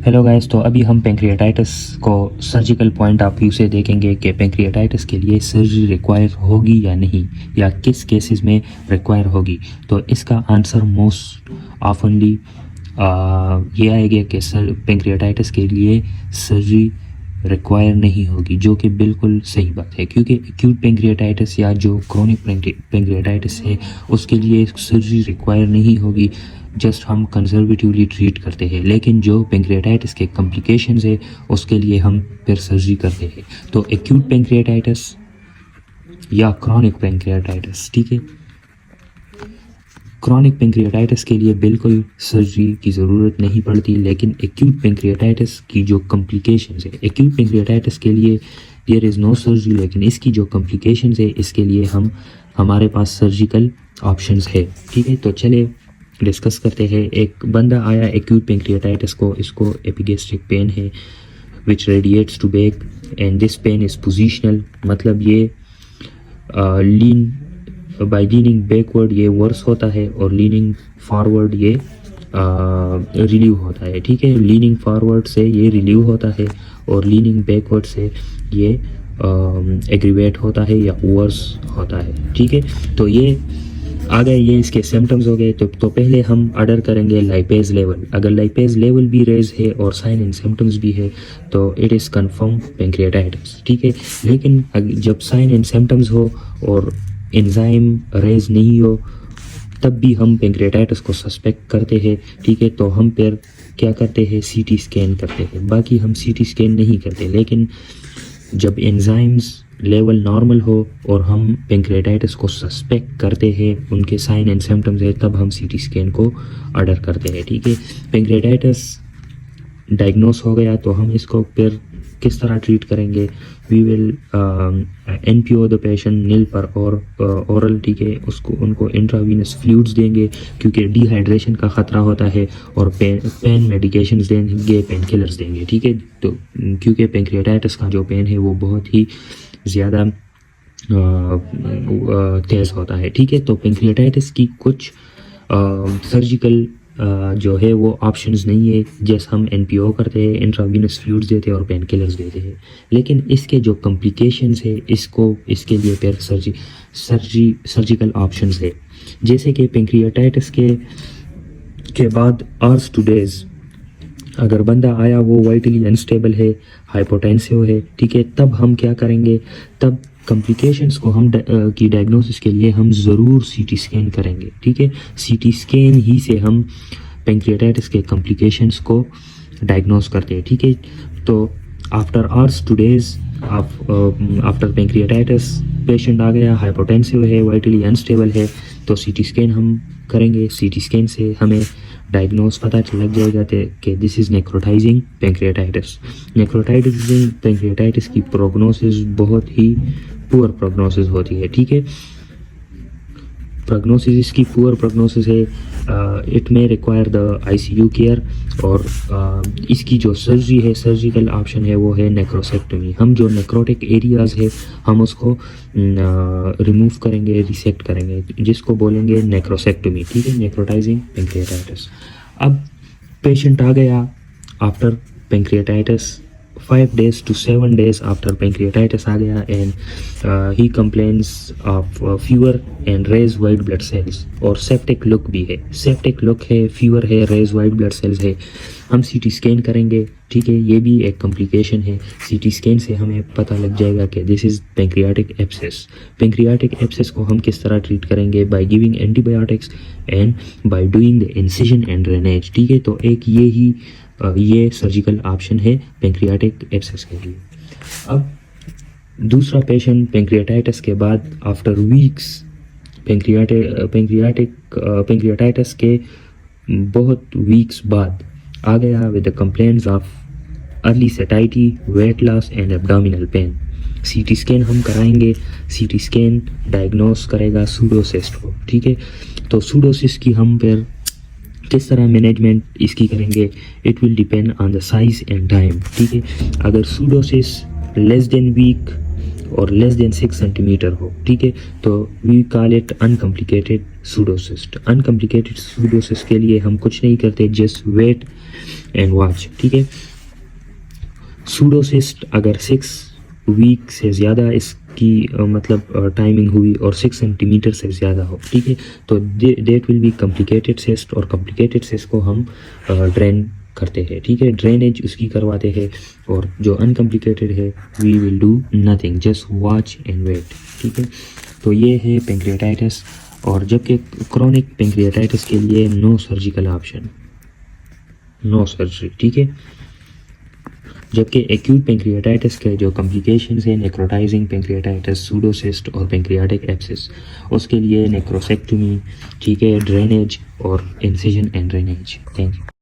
Hello guys, तो अभी हम पेंक्रियाटाइटिस को सर्जिकल पॉइंट ऑफ व्यू से देखेंगे कि पेंक्रियाटाइटिस के लिए सर्जरी रिक्वायर होगी या नहीं, या किस केसेस में रिक्वायर होगी। तो इसका आंसर मोस्ट ऑफनली ये आएगा कि पेंक्रियाटाइटिस के लिए सर्जरी रिक्वायर नहीं होगी, जो कि बिल्कुल सही बात है, क्योंकि एक्यूट पेंक्रियाटाइटिस या जो क्रोनिक पेंक्रियाटाइटिस है उसके लिए सर्जरी रिक्वायर नहीं होगी। जस्ट हम कंजर्वेटिवली ट्रीट करते हैं। लेकिन जो पेंक्रियाटाइटिस के कॉम्प्लिकेशंस है उसके लिए हम फिर सर्जरी करते हैं। तो एक्यूट पेंक्रियाटाइटिस या क्रॉनिक पेंक्रियाटाइटिस, ठीक है, क्रॉनिक पेंक्रियाटाइटिस के लिए बिल्कुल सर्जरी की ज़रूरत नहीं पड़ती। लेकिन एक्यूट पेंक्रियाटाइटिस की जो कॉम्प्लिकेशंस है, एक्यूट पेंक्रियाटाइटिस के लिए देयर इज़ नो सर्जरी, लेकिन इसकी जो कॉम्प्लिकेशंस है इसके लिए हमारे पास सर्जिकल ऑप्शंस है। ठीक है, तो चले डिस्कस करते हैं। एक बंदा आया एक्यूट पेंक्रियाटाइटिस को, इसको एपिगैस्ट्रिक पेन है which radiates to back and this pain is positional, मतलब ये बाय लीनिंग बैकवर्ड ये वर्स होता है और लीनिंग फॉरवर्ड ये रिलीव होता है। ठीक है, लीनिंग फॉरवर्ड से ये रिलीव होता है और लीनिंग बैकवर्ड से ये एग्रीवेट होता है या वर्स होता है। ठीक है, तो ये आ गए, ये इसके सिम्टम्स हो गए। तो पहले हम ऑर्डर करेंगे लाइपेज लेवल। अगर लाइपेज लेवल भी रेज है और साइन एंड सिम्टम्स भी है तो इट इज़ कन्फर्म पेंक्रियाटाइटिस। ठीक है, लेकिन जब साइन एंड सिम्टम्स हो और एंजाइम रेज नहीं हो तब भी हम पेंक्रियाटाइटिस को सस्पेक्ट करते हैं। ठीक है, तो हम फिर क्या करते हैं, सीटी स्कैन करते हैं। बाकी हम सीटी स्कैन नहीं करते, लेकिन जब एंजाइम्स लेवल नॉर्मल हो और हम पेंक्रियाटाइटिस को सस्पेक्ट करते हैं, उनके साइन एंड सिम्टम्स है, तब हम सीटी स्कैन को ऑर्डर करते हैं। ठीक है, पेंक्रियाटाइटिस डायग्नोस हो गया तो हम इसको फिर किस तरह ट्रीट करेंगे। We will NPO the patient nil per और ओरल। ठीक है, उनको इंट्रावीनस फ्लूइड्स देंगे क्योंकि डिहाइड्रेशन का ख़तरा होता है, और पेन मेडिकेशंस देंगे, पेन किलर्स देंगे। ठीक है, तो क्योंकि पेंक्रियाटाइटिस का जो पेन है वो बहुत ही ज़्यादा तेज़ होता है। ठीक है, तो पेंक्रियाटाइटिस की कुछ सर्जिकल जो है वो ऑप्शंस नहीं है। जैसे हम NPO करते हैं, इंट्रावीनस फ्लूइड्स देते हैं और पेन किलर्स देते हैं, लेकिन इसके जो कॉम्प्लिकेशंस है इसके लिए फिर सर्जिकल ऑप्शंस है। जैसे कि पेंक्रियाटाइटिस के बाद आवर्स टू डेज अगर बंदा आया वो वाइटली अनस्टेबल है, हाइपोटेंसिव है, ठीक है, तब हम क्या करेंगे, तब कॉम्प्लिकेशंस को हम की डायग्नोसिस के लिए हम ज़रूर सीटी स्कैन करेंगे। ठीक है, सीटी स्कैन ही से हम पेंक्रियाटाइटिस के कॉम्प्लिकेशंस को डायग्नोस करते हैं। ठीक है, तो after hours two days after pancreatitis patient आ गया, हाइपोटेंसिव है, वाइटली अनस्टेबल है, तो सीटी स्कैन हम करेंगे। सीटी स्कैन से हमें डायग्नोस पता लग जाएगा कि this is necrotizing pancreatitis. Necrotizing pancreatitis की प्रोग्नोसिस बहुत ही पुअर प्रोग्नोसिस होती है। ठीक है, प्रोग्नोसिस इसकी पुअर प्रोग्नोसिस है। इट में रिक्वायर द ICU केयर, और इसकी जो सर्जरी है, सर्जिकल ऑप्शन है, वो है नेक्रोसेक्टमी। हम जो नेक्रोटिक एरियाज़ है हम उसको रिमूव करेंगे, रिसेक्ट करेंगे, जिसको बोलेंगे नेक्रोसेक्टमी। ठीक है, नेक्रोटाइजिंग पेंक्रियाटाइटिस। अब पेशेंट आ गया after pancreatitis, 5 days to 7 days after pancreatitis आ गया, and he complains of fever and raised white blood cells, और सेप्टिक लुक भी है। सेप्टिक लुक है, फीवर है, रेज वाइट ब्लड सेल्स है। हम सीटी स्कैन करेंगे। ठीक है, ये भी एक कॉम्प्लिकेशन है। सीटी स्कैन से हमें पता लग जाएगा कि this is pancreatic abscess. Pancreatic abscess को हम किस तरह ट्रीट करेंगे, by giving antibiotics and by doing the incision and drainage. ठीक है, तो एक ये सर्जिकल ऑप्शन है पेंक्रियाटिक एब्सेस के लिए। अब दूसरा पेशेंट पेंक्रियाटाइटिस के बाद आफ्टर वीक्स पेंक्रियाटाइटिस के बहुत वीक्स बाद आ गया with the complaints of early सेटाइटी, weight loss and abdominal pain. CT scan हम कराएंगे। सीटी स्कैन डायग्नोस करेगा सूडोसिस्ट को। ठीक है, तो सूडोसिस्ट की हम फिर किस तरह मैनेजमेंट इसकी करेंगे, it will depend on the size and time. ठीक है, अगर सूडोसिस लेस देन वीक और लेस देन 6 सेंटीमीटर हो, ठीक है, तो वी कॉल इट अनकम्प्लिकेटेड सूडोसिस्ट। अनकम्प्लिकेटेड सूडोसिस्ट के लिए हम कुछ नहीं करते, जस्ट वेट एंड वॉच, ठीक है। सूडोसिस्ट अगर 6 वीक से ज़्यादा इसकी मतलब टाइमिंग हुई और 6 सेंटीमीटर से ज़्यादा हो, ठीक है, तो that will be complicated cyst, और कम्प्लिकेटेड सिस्ट को हम ड्रेन करते हैं, ठीक है, ड्रेनेज उसकी करवाते हैं। और जो अनकम्प्लिकेटेड है we will do nothing, just watch and wait, ठीक है। तो ये है पेंक्रियाटाइटिस। और जबकि क्रोनिक पेंक्रियाटाइटिस के लिए no surgical option, no surgery, ठीक है। जबकि एक्यूट पेंक्रियाटाइटिस के जो कॉम्प्लिकेशंस हैं, नेक्रोटाइजिंग पेंक्रियाटाइटिस, सूडोसिस्ट और पेंक्रियाटिक एब्सिस, उसके लिए नेक्रोसेक्टमी, ठीक है, ड्रेनेज और incision and drainage. Thank you.